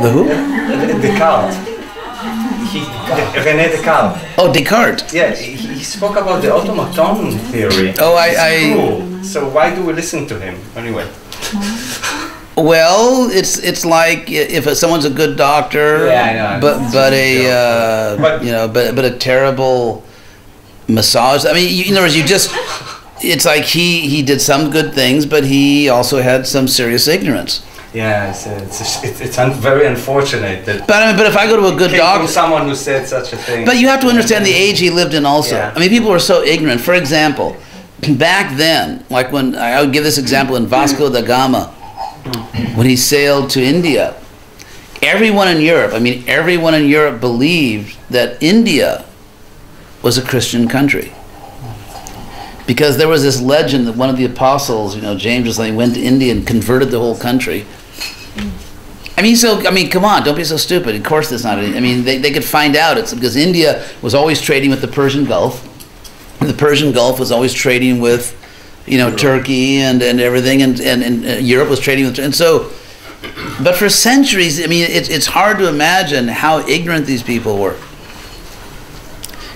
The who? Descartes. René Descartes. Oh, Descartes. Yeah, he spoke about the automaton theory. Oh, Cool. So why do we listen to him anyway? Well, it's like if someone's a good doctor, yeah, but a terrible massage. I mean, in other words, it's like he did some good things, but he also had some serious ignorance. Yeah, it's very unfortunate that. But if I go to a good doctor, someone who said such a thing. But you have to understand the age he lived in also. Yeah. I mean, people were so ignorant. For example, back then, like when I would give this example in Vasco da Gama, when he sailed to India, everyone in Europe believed that India was a Christian country. Because there was this legend that one of the apostles, James or something, went to India and converted the whole country. I mean, come on, don't be so stupid. Of course that's not, they could find out. It's because India was always trading with the Persian Gulf. The Persian Gulf was always trading with, Turkey and everything, and Europe was trading with, and so, but for centuries, I mean, it's hard to imagine how ignorant these people were.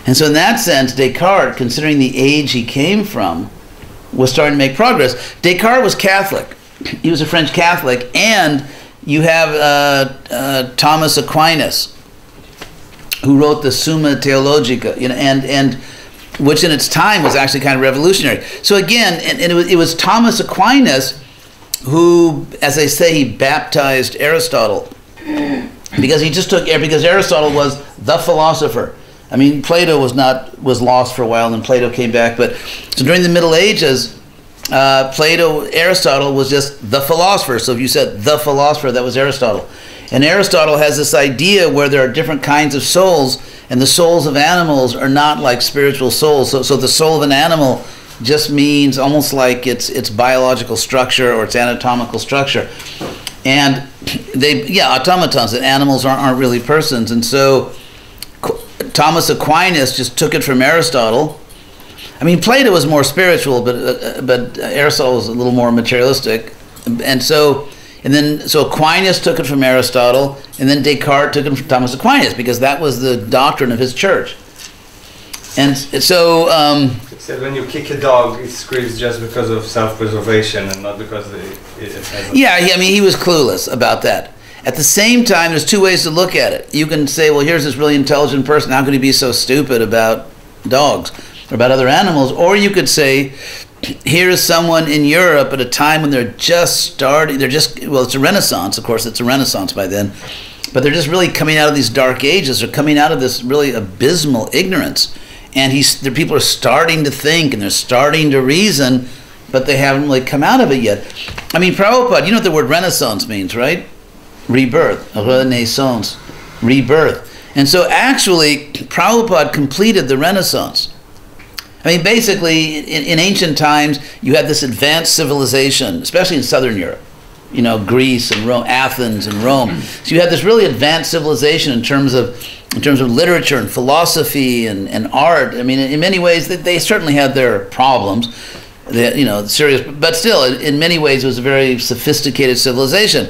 And so in that sense, Descartes, considering the age he came from, was starting to make progress. Descartes was Catholic. He was a French Catholic, and you have Thomas Aquinas, who wrote the Summa Theologica, and which in its time was actually kind of revolutionary. So again, and it was Thomas Aquinas who, as they say, he baptized Aristotle, because Aristotle was the philosopher. I mean, Plato was lost for a while, and then Plato came back. But so during the Middle Ages, Aristotle was just the philosopher. So if you said the philosopher, that was Aristotle. And Aristotle has this idea where there are different kinds of souls, and the souls of animals are not like spiritual souls. So the soul of an animal just means almost like its biological structure or its anatomical structure. And automatons, that animals aren't really persons. And so Thomas Aquinas just took it from Aristotle. I mean, Plato was more spiritual, but Aristotle was a little more materialistic. And so Aquinas took it from Aristotle, and then Descartes took it from Thomas Aquinas, because that was the doctrine of his church. And so so when you kick a dog, it screams just because of self-preservation and not because it has I mean, he was clueless about that. At the same time, there's two ways to look at it. You can say, well, here's this really intelligent person. How could he be so stupid about dogs or about other animals? Or you could say, here is someone in Europe at a time when they're just starting, it's a renaissance, of course, it's a renaissance by then, but they're just really coming out of these dark ages. They're coming out of this really abysmal ignorance. And the people are starting to think, and they're starting to reason, but they haven't really come out of it yet. I mean, Prabhupada, you know what the word renaissance means, right? Rebirth, renaissance, rebirth. And so actually, Prabhupada completed the Renaissance. I mean, basically, in ancient times, you had this advanced civilization, especially in Southern Europe, Greece and Rome, Athens and Rome. So you had this really advanced civilization in terms of literature and philosophy and art. I mean, in many ways, they certainly had their problems, serious, but still, in many ways, it was a very sophisticated civilization.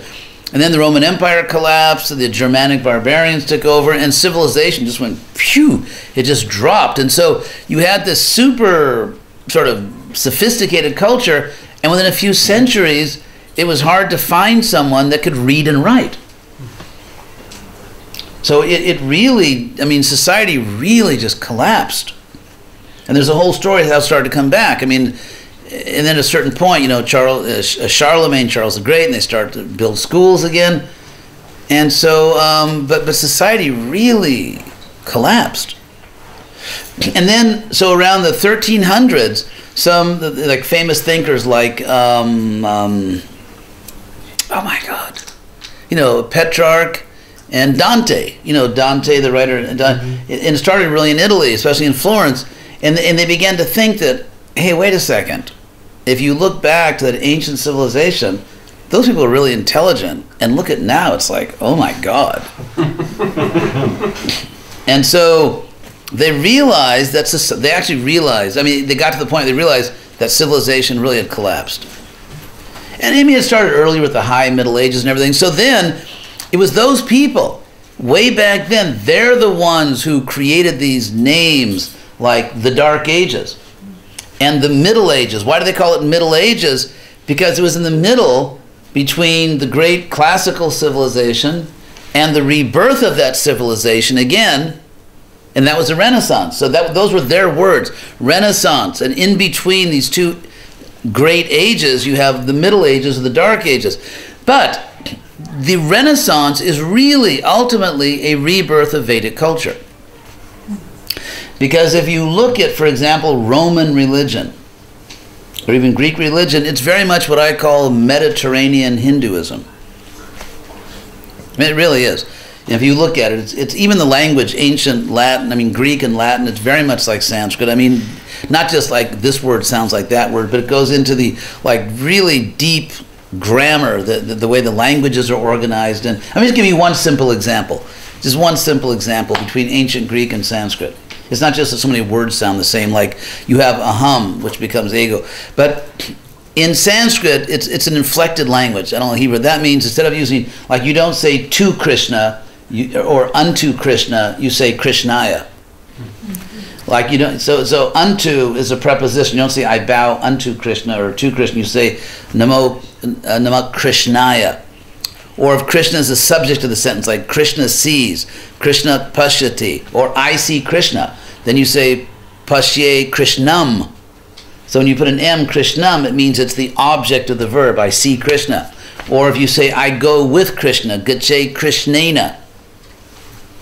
And then the Roman Empire collapsed, the Germanic barbarians took over, and civilization just went, phew, it just dropped. And so you had this super sort of sophisticated culture, and within a few centuries, it was hard to find someone that could read and write. So it really, I mean, society really just collapsed. And there's a whole story how it started to come back. I mean, and then at a certain point, Charlemagne, Charles the Great, and they start to build schools again. And so, but society really collapsed. And then, so around the 1300s, some like famous thinkers like, oh my God, Petrarch and Dante. Dante, the writer, and it started really in Italy, especially in Florence. And they began to think that, hey, wait a second. If you look back to that ancient civilization, those people are really intelligent. And look at now, it's like, oh my God. And so they realized that, they got to the point they realized that civilization really had collapsed. And I mean, it started early with the high Middle Ages and everything. So then It was those people, way back then, they're the ones who created these names like the Dark Ages and the Middle Ages. Why do they call it Middle Ages? Because it was in the middle between the great classical civilization and the rebirth of that civilization again, and that was the Renaissance. So those were their words, Renaissance. And in between these two great ages, you have the Middle Ages and the Dark Ages. But the Renaissance is really ultimately a rebirth of Vedic culture. Because if you look at, for example, Roman religion, or even Greek religion, it's very much what I call Mediterranean Hinduism. I mean, it really is. If you look at it, it's even the language, ancient Latin, I mean Greek and Latin, it's very much like Sanskrit. I mean, not just like this word sounds like that word, but it goes into the like really deep grammar, the way the languages are organized. And I'm just give you one simple example. Just one simple example between ancient Greek and Sanskrit. It's not just that so many words sound the same, like you have aham, which becomes ego. But in Sanskrit, it's an inflected language. I don't know Hebrew. That means instead of using, like you don't say to Krishna or unto Krishna, you say Krishnaya. Like you don't, so unto is a preposition. You don't say I bow unto Krishna or to Krishna. You say Namo Krishnaya. Or if Krishna is the subject of the sentence, like Krishna sees, Krishna pashyati, or I see Krishna, then you say pashye Krishnam. So when you put an M, Krishnam, it means it's the object of the verb, I see Krishna. Or if you say I go with Krishna, gache Krishnena.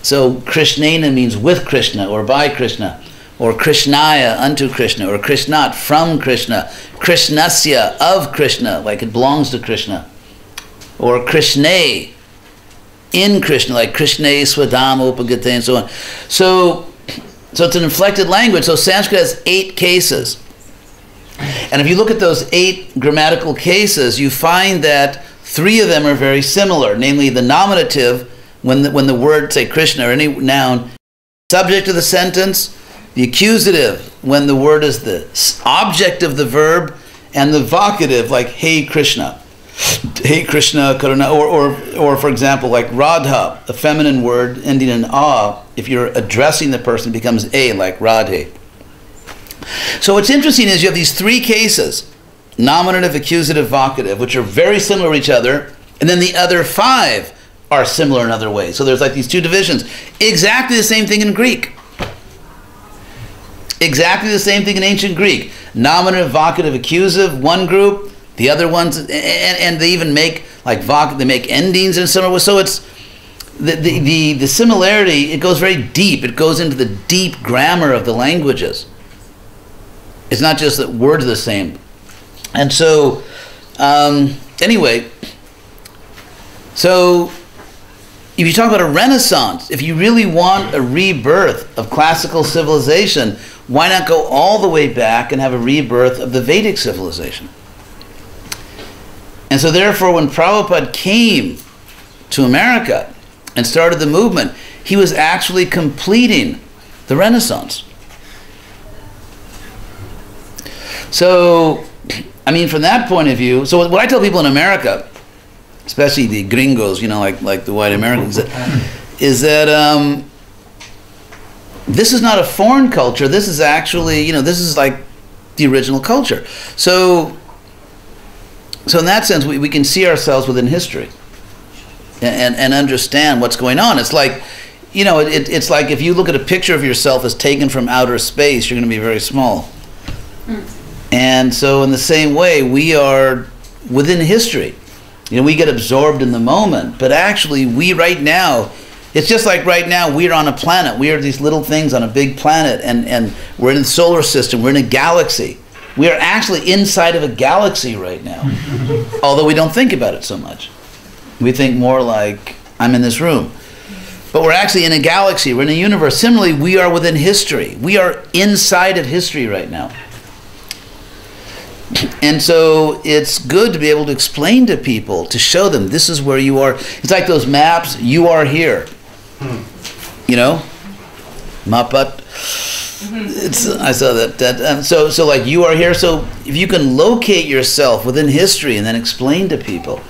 So Krishnena means with Krishna or by Krishna. Or Krishnaya, unto Krishna, or Krishnat, from Krishna, Krishnasya, of Krishna, like it belongs to Krishna. Or Krishna, in Krishna, like Krishna, Swadama, Upagate, and so on. So it's an inflected language. So Sanskrit has 8 cases. And if you look at those 8 grammatical cases, you find that 3 of them are very similar. Namely, the nominative, when the word, say Krishna or any noun, subject of the sentence, the accusative, when the word is the object of the verb, and the vocative, like Hey Krishna. Hey Krishna, Karuna, or for example, like Radha, a feminine word ending in a, if you're addressing the person, it becomes a, like Radhe. So what's interesting is you have these 3 cases, nominative, accusative, vocative, which are very similar to each other, and then the other 5 are similar in other ways. So there's like these 2 divisions. Exactly the same thing in Greek. Exactly the same thing in ancient Greek. Nominative, vocative, accusative, one group. The other ones, and they even make like they make endings in similar ways. So it's the similarity. It goes very deep. It goes into the deep grammar of the languages. It's not just that words are the same. And so, anyway, so if you talk about a renaissance, if you really want a rebirth of classical civilization, why not go all the way back and have a rebirth of the Vedic civilization? And so therefore, when Prabhupada came to America and started the movement, he was actually completing the Renaissance. So, I mean, from that point of view, so what I tell people in America, especially the gringos, you know, like the white Americans, is that this is not a foreign culture. This is actually, you know, this is like the original culture. So in that sense, we can see ourselves within history and understand what's going on. It's like, you know, it's like if you look at a picture of yourself as taken from outer space, you're going to be very small. And so in the same way, we are within history. You know, we get absorbed in the moment, but actually we right now, it's just like right now we're on a planet. We are these little things on a big planet, and we're in the solar system, we're in a galaxy. We are actually inside of a galaxy right now, although we don't think about it so much. We think more like, I'm in this room. But we're actually in a galaxy, we're in a universe. Similarly, we are within history. We are inside of history right now. And so it's good to be able to explain to people, to show them this is where you are. It's like those maps, you are here. You know? Mapat. I saw that. So like you are here. So if you can locate yourself within history and then explain to people,